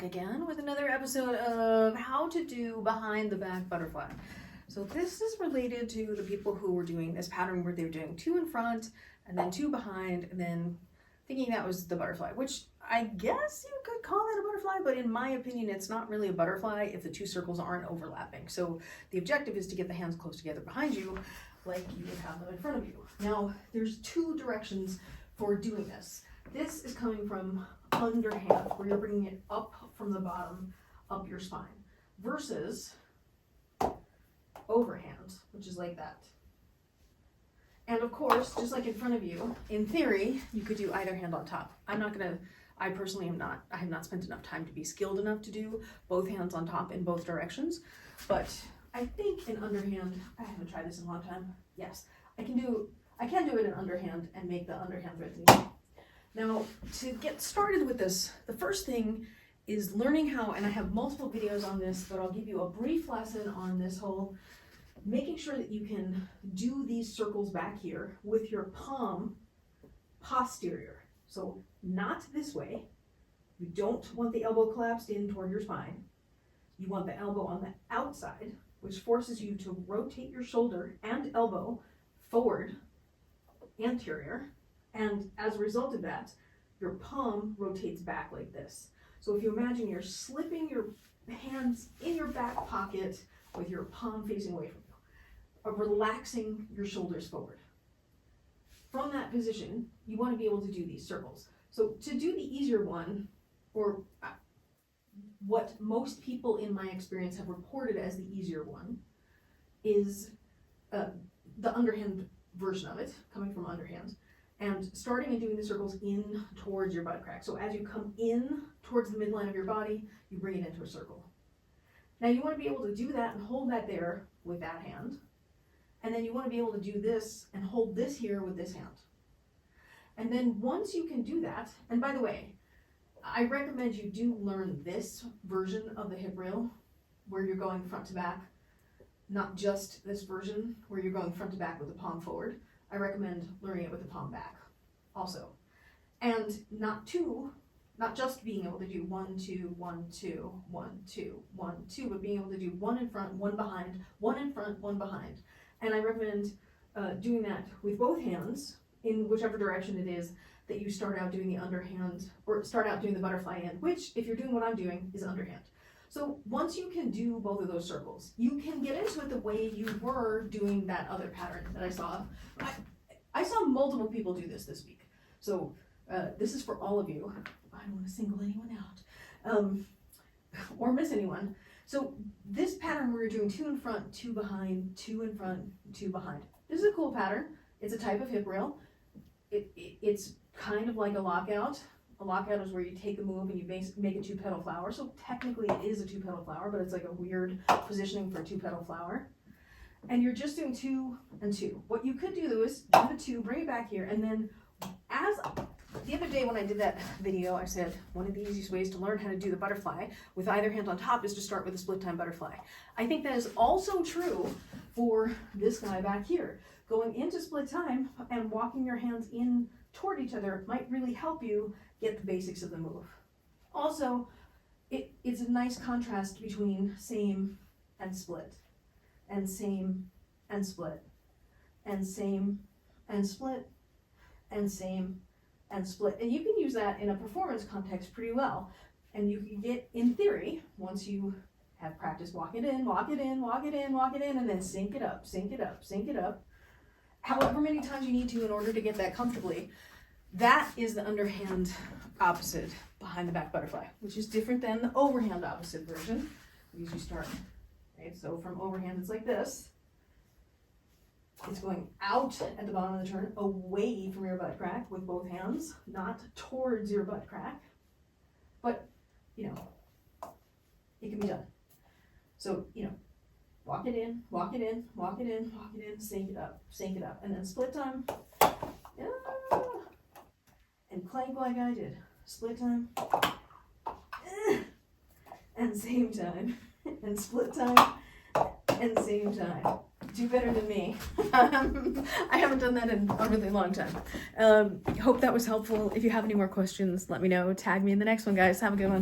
back again with another episode of how to do behind the back butterfly. So this is related to the people who were doing this pattern where they're doing 2 in front and then 2 behind and then thinking that was the butterfly, which I guess you could call that a butterfly, but in my opinion, it's not really a butterfly if the 2 circles aren't overlapping. So the objective is to get the hands close together behind you like you would have them in front of you. Now, there's 2 directions for doing this. This is coming from underhand, where you're bringing it up from the bottom, up your spine, versus overhand, which is like that. And of course, just like in front of you, in theory, you could do either hand on top. I personally I have not spent enough time to be skilled enough to do both hands on top in both directions, but I think in underhand, I haven't tried this in a long time. Yes, I can do it in underhand and make the underhand thread thing. Now, to get started with this, the first thing is learning how, and I have multiple videos on this, but I'll give you a brief lesson on this whole making sure that you can do these circles back here with your palm posterior. So not this way. You don't want the elbow collapsed in toward your spine. You want the elbow on the outside, which forces you to rotate your shoulder and elbow forward, anterior. And as a result of that, your palm rotates back like this. So if you imagine you're slipping your hands in your back pocket with your palm facing away from you, relaxing your shoulders forward. From that position, you want to be able to do these circles. So to do the easier one, or what most people in my experience have reported as the easier one, is the underhand version of it, coming from underhand. And starting and doing the circles in towards your butt crack. So as you come in towards the midline of your body, you bring it into a circle. Now you want to be able to do that and hold that there with that hand. And then you want to be able to do this and hold this here with this hand. And then once you can do that, and by the way, I recommend you do learn this version of the hip rail where you're going front to back, not just this version where you're going front to back with the palm forward. I recommend learning it with the palm back also. And not just being able to do 1, 2, 1, 2, 1, 2, 1, 2, but being able to do 1 in front, 1 behind, 1 in front, 1 behind. And I recommend doing that with both hands in whichever direction it is that you start out doing the underhand, or start out doing the butterfly end, which, if you're doing what I'm doing, is underhand. So once you can do both of those circles, you can get into it the way you were doing that other pattern that I saw. I saw multiple people do this week. So this is for all of you. I don't want to single anyone out or miss anyone. So this pattern where you're doing 2 in front, 2 behind, 2 in front, 2 behind. This is a cool pattern. It's a type of hip rail. It's kind of like a lockout. A lockout is where you take a move and you make a 2-petal flower. So technically it is a 2-petal flower, but it's like a weird positioning for a 2-petal flower. And you're just doing 2 and 2. What you could do though is do the 2, bring it back here, and then the other day when I did that video, I said one of the easiest ways to learn how to do the butterfly with either hand on top is to start with a split time butterfly. I think that is also true for this guy back here. Going into split time and walking your hands in toward each other might really help you get the basics of the move. Also, it's a nice contrast between same and split, and same and split, and same and split, and same and split. And you can use that in a performance context pretty well. And you can get, in theory, once you have practiced, walk it in, walk it in, walk it in, walk it in, and then sync it up, sync it up, sync it up, however many times you need to in order to get that comfortably. That is the underhand opposite behind the back butterfly, which is different than the overhand opposite version. Because you start, right? So from overhand, it's like this. It's going out at the bottom of the turn, away from your butt crack with both hands, not towards your butt crack. But, you know, it can be done. So, you know, walk it in, walk it in, walk it in, walk it in, sync it up, and then split time. And clank like I did. Split time. And same time. And split time. And same time. Do better than me. I haven't done that in a really long time. Hope that was helpful. If you have any more questions, let me know. Tag me in the next one, guys. Have a good one.